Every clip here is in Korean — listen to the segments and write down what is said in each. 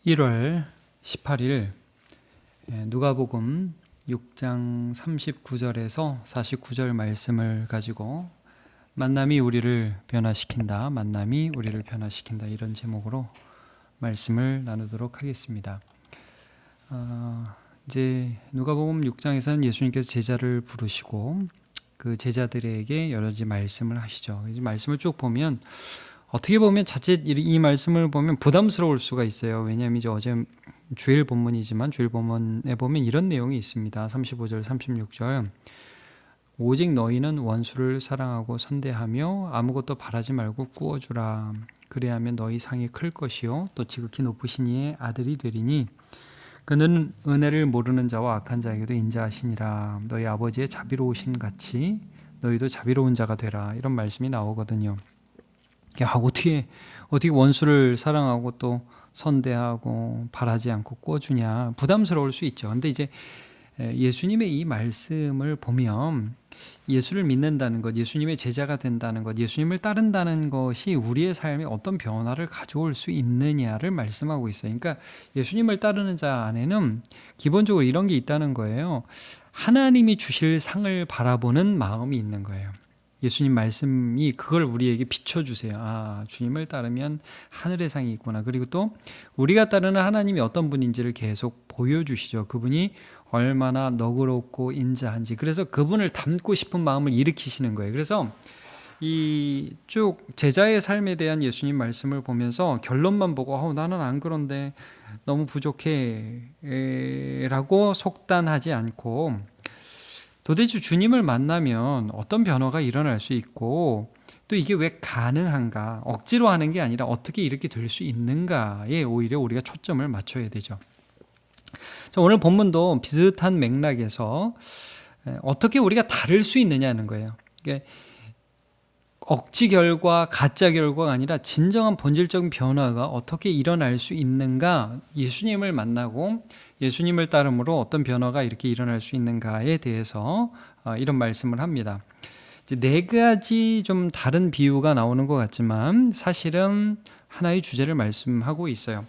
1월 18일 누가복음 6장 39절에서 49절 말씀을 가지고 만남이 우리를 변화시킨다, 만남이 우리를 변화시킨다, 이런 제목으로 말씀을 나누도록 하겠습니다. 이제 누가복음 6장에서는 예수님께서 제자를 부르시고 그 제자들에게 여러 가지 말씀을 하시죠. 이 말씀을 쭉 보면 어떻게 보면 자칫 이 말씀을 보면 부담스러울 수가 있어요. 왜냐하면 이제 어제 주일 본문이지만 주일 본문에 보면 이런 내용이 있습니다. 35절, 36절. 오직 너희는 원수를 사랑하고 선대하며 아무것도 바라지 말고 꾸어주라. 그래야 하면 너희 상이 클 것이요 또 지극히 높으신 이의 아들이 되리니 그는 은혜를 모르는 자와 악한 자에게도 인자하시니라. 너희 아버지의 자비로우심 같이 너희도 자비로운 자가 되라. 이런 말씀이 나오거든요. 어떻게 원수를 사랑하고 또 선대하고 바라지 않고 꿔주냐, 부담스러울 수 있죠. 근데 이제 예수님의 이 말씀을 보면 예수를 믿는다는 것, 예수님의 제자가 된다는 것, 예수님을 따른다는 것이 우리의 삶에 어떤 변화를 가져올 수 있느냐를 말씀하고 있어요. 그러니까 예수님을 따르는 자 안에는 기본적으로 이런 게 있다는 거예요. 하나님이 주실 상을 바라보는 마음이 있는 거예요. 예수님 말씀이 그걸 우리에게 비춰주세요. 아, 주님을 따르면 하늘의 상이 있구나. 그리고 또 우리가 따르는 하나님이 어떤 분인지를 계속 보여주시죠. 그분이 얼마나 너그럽고 인자한지. 그래서 그분을 닮고 싶은 마음을 일으키시는 거예요. 그래서 이 쭉 제자의 삶에 대한 예수님 말씀을 보면서 결론만 보고 나는 안 그런데 너무 부족해 라고 속단하지 않고 도대체 주님을 만나면 어떤 변화가 일어날 수 있고 또 이게 왜 가능한가, 억지로 하는 게 아니라 어떻게 이렇게 될 수 있는가에 오히려 우리가 초점을 맞춰야 되죠. 자, 오늘 본문도 비슷한 맥락에서 어떻게 우리가 다를 수 있느냐는 거예요. 이게 억지 결과, 가짜 결과가 아니라 진정한 본질적인 변화가 어떻게 일어날 수 있는가, 예수님을 만나고 예수님을 따름으로 어떤 변화가 이렇게 일어날 수 있는가에 대해서 이런 말씀을 합니다. 이제 네 가지 좀 다른 비유가 나오는 것 같지만 사실은 하나의 주제를 말씀하고 있어요.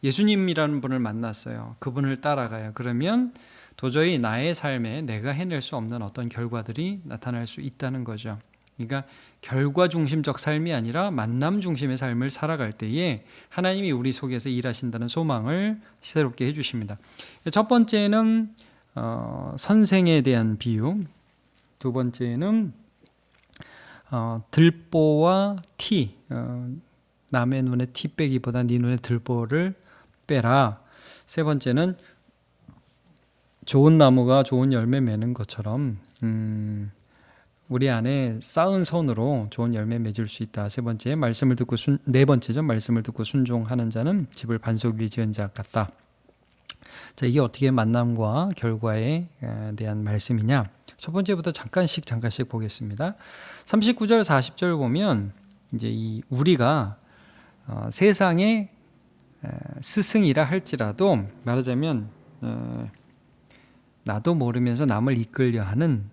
예수님이라는 분을 만났어요. 그분을 따라가요. 그러면 도저히 나의 삶에 내가 해낼 수 없는 어떤 결과들이 나타날 수 있다는 거죠. 그러니까 결과 중심적 삶이 아니라 만남 중심의 삶을 살아갈 때에 하나님이 우리 속에서 일하신다는 소망을 새롭게 해주십니다. 첫 번째는 선생에 대한 비유, 두 번째는 들보와 티, 남의 눈에 티 빼기보다 네 눈에 들보를 빼라. 세 번째는 좋은 나무가 좋은 열매 맺는 것처럼 우리 안에 쌓은 손으로 좋은 열매 맺을 수 있다. 세 번째, 네 번째죠. 말씀을 듣고 순종하는 자는 집을 반석 위에 지은 자 같다. 자, 이게 어떻게 만남과 결과에 대한 말씀이냐? 첫 번째부터 잠깐씩 보겠습니다. 39절, 40절 보면 이제 우리가 세상의 스승이라 할지라도 말하자면 나도 모르면서 남을 이끌려 하는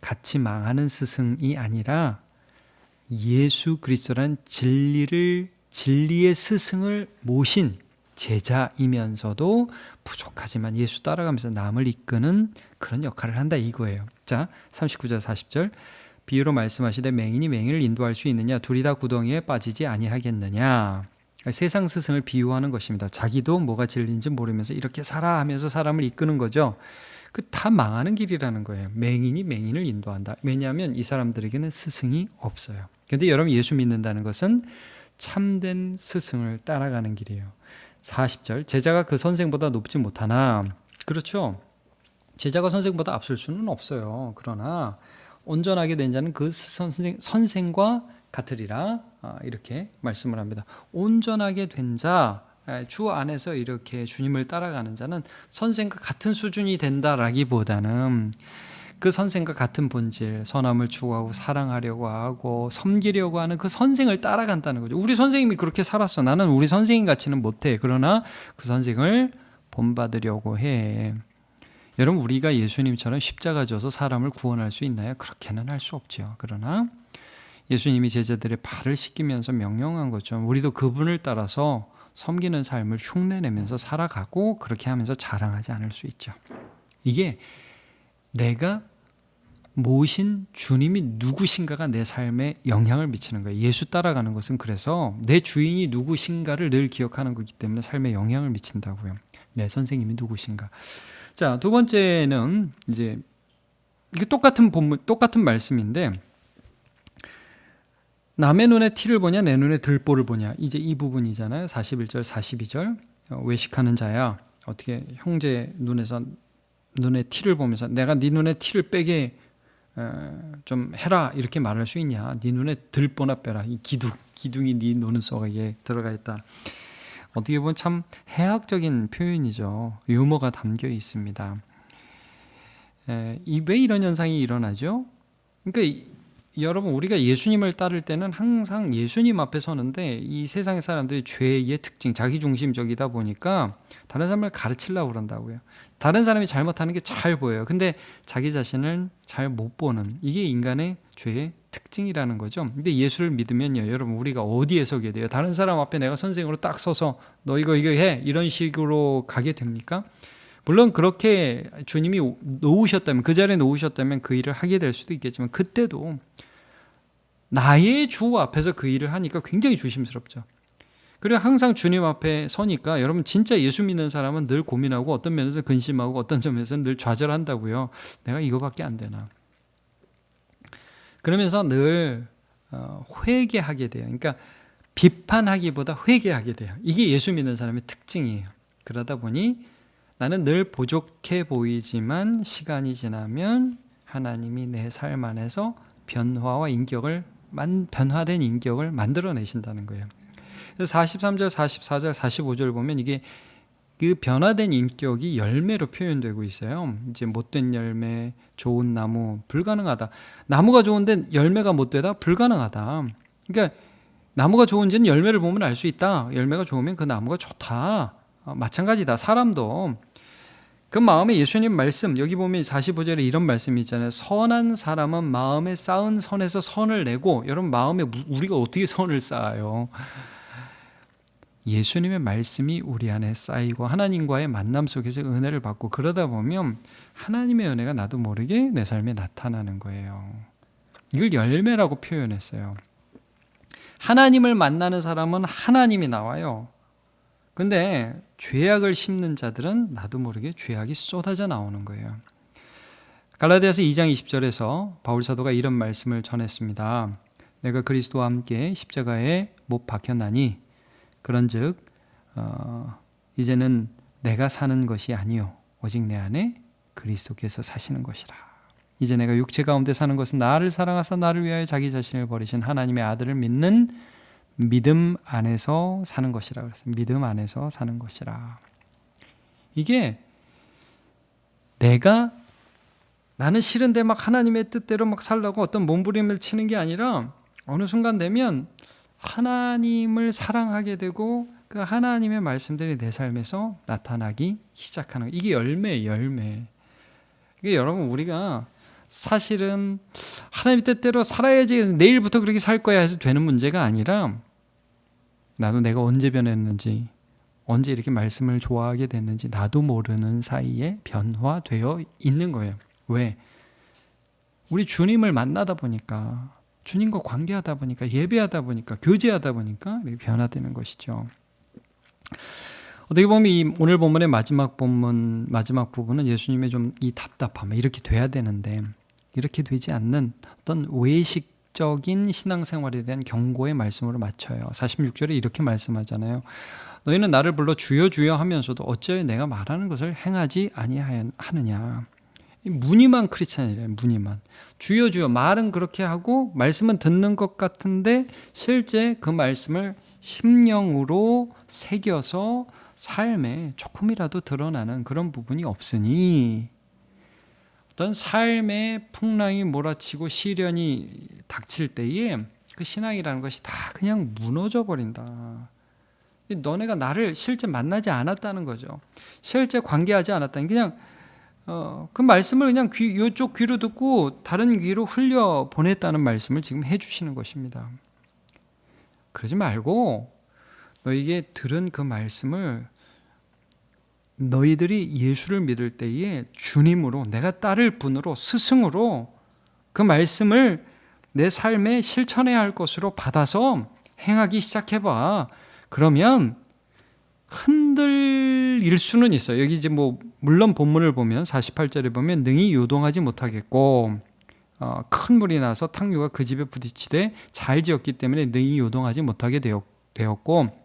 같이 망하는 스승이 아니라 예수 그리스도라는 진리의 스승을 모신 제자이면서도 부족하지만 예수 따라가면서 남을 이끄는 그런 역할을 한다 이거예요. 자, 39절 40절 비유로 말씀하시되 맹인이 맹인을 인도할 수 있느냐, 둘이 다 구덩이에 빠지지 아니하겠느냐. 세상 스승을 비유하는 것입니다. 자기도 뭐가 진리인지 모르면서 이렇게 살아 하면서 사람을 이끄는 거죠. 다 망하는 길이라는 거예요. 맹인이 맹인을 인도한다. 왜냐하면 이 사람들에게는 스승이 없어요. 그런데 여러분, 예수 믿는다는 것은 참된 스승을 따라가는 길이에요. 40절 제자가 그 선생보다 높지 못하나. 그렇죠. 제자가 선생보다 앞설 수는 없어요. 그러나 온전하게 된 자는 그 선생과 같으리라. 이렇게 말씀을 합니다. 온전하게 된 자, 주 안에서 이렇게 주님을 따라가는 자는 선생과 같은 수준이 된다라기보다는 그 선생과 같은 본질, 선함을 추구하고 사랑하려고 하고 섬기려고 하는 그 선생을 따라간다는 거죠. 우리 선생님이 그렇게 살았어. 나는 우리 선생님 같이는 못해. 그러나 그 선생을 본받으려고 해. 여러분, 우리가 예수님처럼 십자가 져서 사람을 구원할 수 있나요? 그렇게는 할 수 없죠. 그러나 예수님이 제자들의 발을 씻기면서 명령한 것처럼 우리도 그분을 따라서 섬기는 삶을 흉내내면서 살아가고 그렇게 하면서 자랑하지 않을 수 있죠. 이게 내가 모신 주님이 누구신가가 내 삶에 영향을 미치는 거예요. 예수 따라가는 것은 그래서 내 주인이 누구신가를 늘 기억하는 거기 때문에 삶에 영향을 미친다고요. 내 선생님이 누구신가. 자, 두 번째는 이제 이게 똑같은 본문, 똑같은 말씀인데 남의 눈에 티를 보냐 내 눈에 들보를 보냐, 이제 이 부분이잖아요. 41절 42절. 외식하는 자야, 어떻게 형제 눈에 티를 보면서 내가 네 눈에 티를 빼게 좀 해라 이렇게 말할 수 있냐. 네 눈에 들보나 빼라. 이 기둥이 네 눈 속에 들어가 있다. 어떻게 보면 참 해학적인 표현이죠. 유머가 담겨 있습니다. 왜 이런 현상이 일어나죠? 그러니까 여러분, 우리가 예수님을 따를 때는 항상 예수님 앞에 서는데 이 세상의 사람들이 죄의 특징, 자기중심적이다 보니까 다른 사람을 가르치려고 그런다고요. 다른 사람이 잘못하는 게 잘 보여요. 근데 자기 자신을 잘 못 보는, 이게 인간의 죄의 특징이라는 거죠. 근데 예수를 믿으면요, 여러분, 우리가 어디에 서게 돼요? 다른 사람 앞에 내가 선생으로 딱 서서 너 이거 해, 이런 식으로 가게 됩니까? 물론 그렇게 주님이 놓으셨다면, 그 자리에 놓으셨다면 그 일을 하게 될 수도 있겠지만, 그때도 나의 주 앞에서 그 일을 하니까 굉장히 조심스럽죠. 그리고 항상 주님 앞에 서니까 여러분, 진짜 예수 믿는 사람은 늘 고민하고 어떤 면에서 근심하고 어떤 점에서는 늘 좌절한다고요. 내가 이거밖에 안 되나. 그러면서 늘 회개하게 돼요. 그러니까 비판하기보다 회개하게 돼요. 이게 예수 믿는 사람의 특징이에요. 그러다 보니 나는 늘 부족해 보이지만 시간이 지나면 하나님이 내 삶 안에서 변화된 인격을 만들어내신다는 거예요. 그래서 43절, 44절, 45절 보면 이게 그 변화된 인격이 열매로 표현되고 있어요. 이제 못된 열매, 좋은 나무, 불가능하다. 나무가 좋은데 열매가 못 되다? 불가능하다. 그러니까 나무가 좋은지는 열매를 보면 알 수 있다. 열매가 좋으면 그 나무가 좋다. 마찬가지다. 사람도 그 마음에 예수님 말씀, 여기 보면 45절에 이런 말씀이 있잖아요. 선한 사람은 마음에 쌓은 선에서 선을 내고, 여러분, 마음에 우리가 어떻게 선을 쌓아요? 예수님의 말씀이 우리 안에 쌓이고 하나님과의 만남 속에서 은혜를 받고, 그러다 보면 하나님의 은혜가 나도 모르게 내 삶에 나타나는 거예요. 이걸 열매라고 표현했어요. 하나님을 만나는 사람은 하나님이 나와요. 근데 죄악을 심는 자들은 나도 모르게 죄악이 쏟아져 나오는 거예요. 갈라디아서 2장 20절에서 바울 사도가 이런 말씀을 전했습니다. 내가 그리스도와 함께 십자가에 못 박혔나니 그런즉 이제는 내가 사는 것이 아니요 오직 내 안에 그리스도께서 사시는 것이라. 이제 내가 육체 가운데 사는 것은 나를 사랑하사 나를 위하여 자기 자신을 버리신 하나님의 아들을 믿는 믿음 안에서 사는 것이라 그랬어요. 믿음 안에서 사는 것이라. 이게 나는 싫은데 막 하나님의 뜻대로 막 살라고 어떤 몸부림을 치는 게 아니라 어느 순간 되면 하나님을 사랑하게 되고 그 하나님의 말씀들이 내 삶에서 나타나기 시작하는 거예요. 이게 열매. 이게 여러분, 우리가 사실은 하나님의 뜻대로 살아야지 내일부터 그렇게 살 거야 해서 되는 문제가 아니라 나도 내가 언제 변했는지, 언제 이렇게 말씀을 좋아하게 됐는지 나도 모르는 사이에 변화되어 있는 거예요. 왜? 우리 주님을 만나다 보니까, 주님과 관계하다 보니까, 예배하다 보니까, 교제하다 보니까 이렇게 변화되는 것이죠. 어떻게 보면 오늘 본문의 마지막 부분은 예수님의 좀 이 답답함, 이렇게 돼야 되는데 이렇게 되지 않는 어떤 외식적인 신앙생활에 대한 경고의 말씀으로 맞춰요. 46절에 이렇게 말씀하잖아요. 너희는 나를 불러 주여 주여 하면서도 어찌하여 내가 말하는 것을 행하지 아니하느냐. 무늬만 크리스찬이래요. 무늬만. 주여 주여 말은 그렇게 하고 말씀은 듣는 것 같은데 실제 그 말씀을 심령으로 새겨서 삶에 조금이라도 드러나는 그런 부분이 없으니 어떤 삶의 풍랑이 몰아치고 시련이 닥칠 때에 그 신앙이라는 것이 다 그냥 무너져 버린다. 너네가 나를 실제 만나지 않았다는 거죠. 실제 관계하지 않았다는, 그냥 그 말씀을 그냥 이쪽 귀로 듣고 다른 귀로 흘려 보냈다는 말씀을 지금 해주시는 것입니다. 그러지 말고 너에게 들은 그 말씀을 너희들이 예수를 믿을 때에 주님으로, 내가 따를 분으로, 스승으로 그 말씀을 내 삶에 실천해야 할 것으로 받아서 행하기 시작해봐. 그러면 흔들릴 수는 있어요. 여기 이제 물론 본문을 보면 48절에 보면 능히 요동하지 못하겠고, 큰 물이 나서 탕류가 그 집에 부딪히되 잘 지었기 때문에 능히 요동하지 못하게 되었고,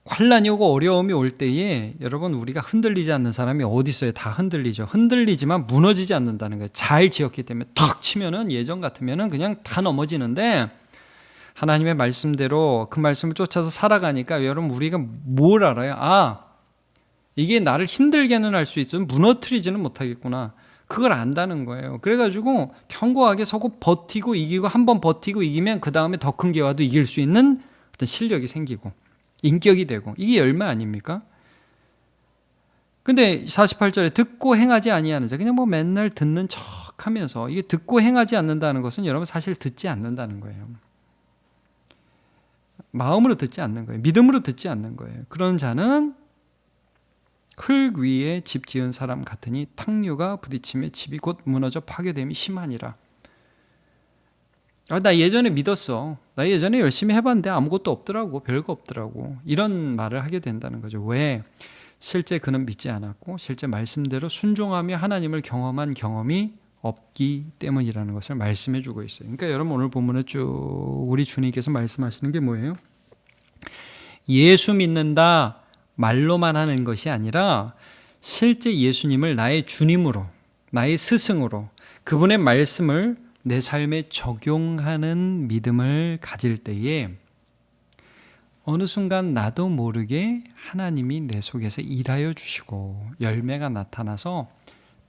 환란이 오고 어려움이 올 때에 여러분, 우리가 흔들리지 않는 사람이 어디 있어요? 다 흔들리죠. 흔들리지만 무너지지 않는다는 거예요. 잘 지었기 때문에 턱 치면은, 예전 같으면은 그냥 다 넘어지는데, 하나님의 말씀대로 그 말씀을 쫓아서 살아가니까 여러분, 우리가 뭘 알아요? 이게 나를 힘들게는 할 수 있지만 무너뜨리지는 못하겠구나. 그걸 안다는 거예요. 그래가지고 견고하게 서고 버티고 이기고, 한번 버티고 이기면 그 다음에 더 큰 개와도 이길 수 있는 어떤 실력이 생기고 인격이 되고, 이게 열매 아닙니까? 근데 48절에 듣고 행하지 아니하는 자, 그냥 맨날 듣는 척 하면서, 이게 듣고 행하지 않는다는 것은 여러분 사실 듣지 않는다는 거예요. 마음으로 듣지 않는 거예요. 믿음으로 듣지 않는 거예요. 그런 자는 흙 위에 집 지은 사람 같으니 탕류가 부딪힘에 집이 곧 무너져 파괴됨이 심하니라. 나 예전에 믿었어. 나 예전에 열심히 해봤는데 아무것도 없더라고. 별거 없더라고. 이런 말을 하게 된다는 거죠. 왜? 실제 그는 믿지 않았고 실제 말씀대로 순종하며 하나님을 경험한 경험이 없기 때문이라는 것을 말씀해 주고 있어요. 그러니까 여러분, 오늘 본문에 쭉 우리 주님께서 말씀하시는 게 뭐예요? 예수 믿는다 말로만 하는 것이 아니라 실제 예수님을 나의 주님으로, 나의 스승으로, 그분의 말씀을 내 삶에 적용하는 믿음을 가질 때에 어느 순간 나도 모르게 하나님이 내 속에서 일하여 주시고 열매가 나타나서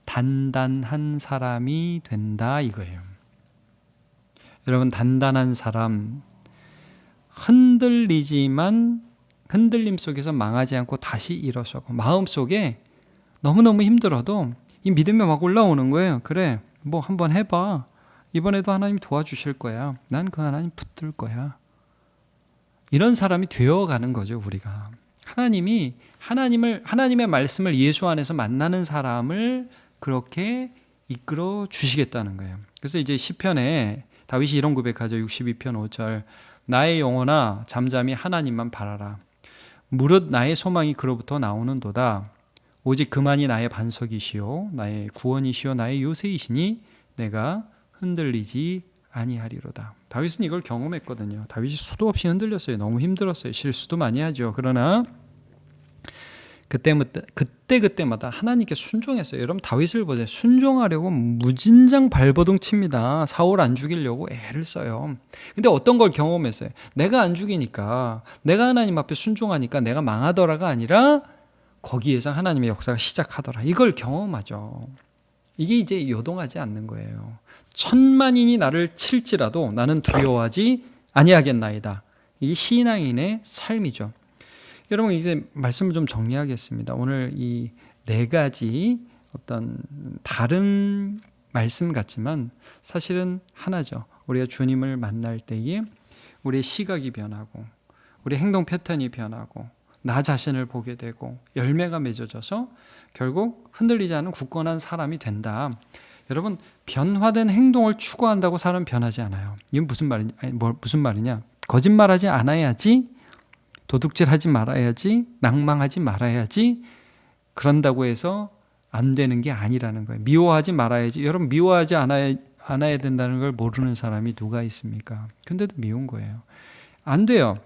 단단한 사람이 된다, 이거예요. 여러분, 단단한 사람, 흔들리지만 흔들림 속에서 망하지 않고 다시 일어서고, 마음속에 너무너무 힘들어도 이 믿음이 막 올라오는 거예요. 그래, 한번 해봐. 이번에도 하나님 도와주실 거야. 난 그 하나님 붙들 거야. 이런 사람이 되어가는 거죠, 우리가. 하나님의 말씀을 예수 안에서 만나는 사람을 그렇게 이끌어 주시겠다는 거예요. 그래서 이제 시편에 다윗이 이런 고백하죠. 62편 5절. 나의 영혼아, 잠잠히 하나님만 바라라. 무릇 나의 소망이 그로부터 나오는도다. 오직 그만이 나의 반석이시요 나의 구원이시요 나의 요새이시니 내가 흔들리지 아니하리로다. 다윗은 이걸 경험했거든요. 다윗이 수도 없이 흔들렸어요. 너무 힘들었어요. 실수도 많이 하죠. 그러나 그때마다 하나님께 순종했어요. 여러분, 다윗을 보세요. 순종하려고 무진장 발버둥 칩니다. 사울 안 죽이려고 애를 써요. 근데 어떤 걸 경험했어요? 내가 안 죽이니까, 내가 하나님 앞에 순종하니까 내가 망하더라가 아니라 거기에서 하나님의 역사가 시작하더라. 이걸 경험하죠. 이게 이제 요동하지 않는 거예요. 천만인이 나를 칠지라도 나는 두려워하지 아니하겠나이다. 이게 신앙인의 삶이죠. 여러분, 이제 말씀을 좀 정리하겠습니다. 오늘 이 네 가지 어떤 다른 말씀 같지만 사실은 하나죠. 우리가 주님을 만날 때에 우리의 시각이 변하고 우리 행동 패턴이 변하고 나 자신을 보게 되고 열매가 맺어져서 결국 흔들리지 않은 굳건한 사람이 된다. 여러분, 변화된 행동을 추구한다고 사람은 변하지 않아요. 이건 무슨 말이냐? 거짓말하지 않아야지, 도둑질하지 말아야지, 낭망하지 말아야지, 그런다고 해서 안 되는 게 아니라는 거예요. 미워하지 말아야지. 여러분, 미워하지 않아야 된다는 걸 모르는 사람이 누가 있습니까? 근데도 미운 거예요. 안 돼요.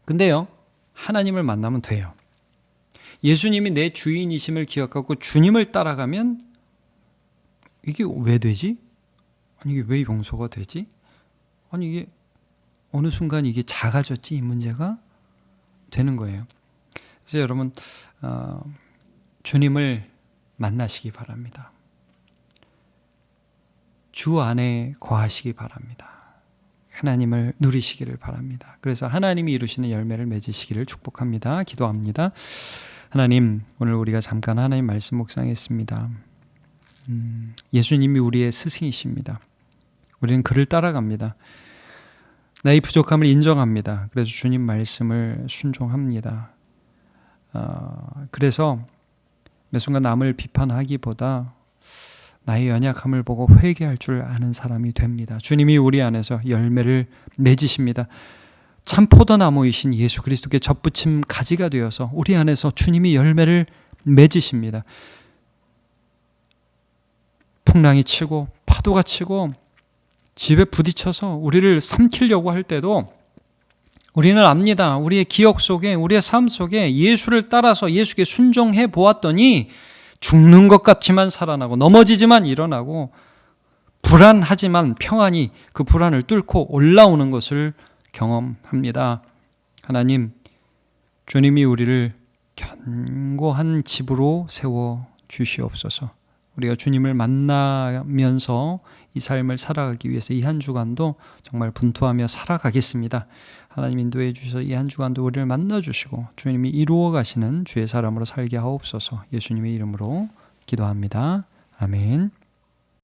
근데요, 하나님을 만나면 돼요. 예수님이 내 주인이심을 기억하고 주님을 따라가면 이게 왜 되지? 아니, 이게 왜 용서가 되지? 아니, 이게 어느 순간 이게 작아졌지, 이 문제가 되는 거예요. 그래서 여러분, 주님을 만나시기 바랍니다. 주 안에 거하시기 바랍니다. 하나님을 누리시기를 바랍니다. 그래서 하나님이 이루시는 열매를 맺으시기를 축복합니다. 기도합니다. 하나님, 오늘 우리가 잠깐 하나님 말씀 묵상했습니다. 예수님이 우리의 스승이십니다. 우리는 그를 따라갑니다. 나의 부족함을 인정합니다. 그래서 주님 말씀을 순종합니다. 그래서 매 순간 남을 비판하기보다 나의 연약함을 보고 회개할 줄 아는 사람이 됩니다. 주님이 우리 안에서 열매를 맺으십니다. 참 포도나무이신 예수 그리스도께 접붙임 가지가 되어서 우리 안에서 주님이 열매를 맺으십니다. 풍랑이 치고 파도가 치고 집에 부딪혀서 우리를 삼키려고 할 때도 우리는 압니다. 우리의 기억 속에, 우리의 삶 속에 예수를 따라서 예수께 순종해 보았더니 죽는 것 같지만 살아나고 넘어지지만 일어나고 불안하지만 평안히 그 불안을 뚫고 올라오는 것을 경험합니다. 하나님, 주님이 우리를 견고한 집으로 세워 주시옵소서. 우리가 주님을 만나면서 이 삶을 살아가기 위해서 이 한 주간도 정말 분투하며 살아가겠습니다. 하나님 인도해 주셔서 이 한 주간도 우리를 만나 주시고 주님이 이루어 가시는 주의 사람으로 살게 하옵소서. 예수님의 이름으로 기도합니다. 아멘.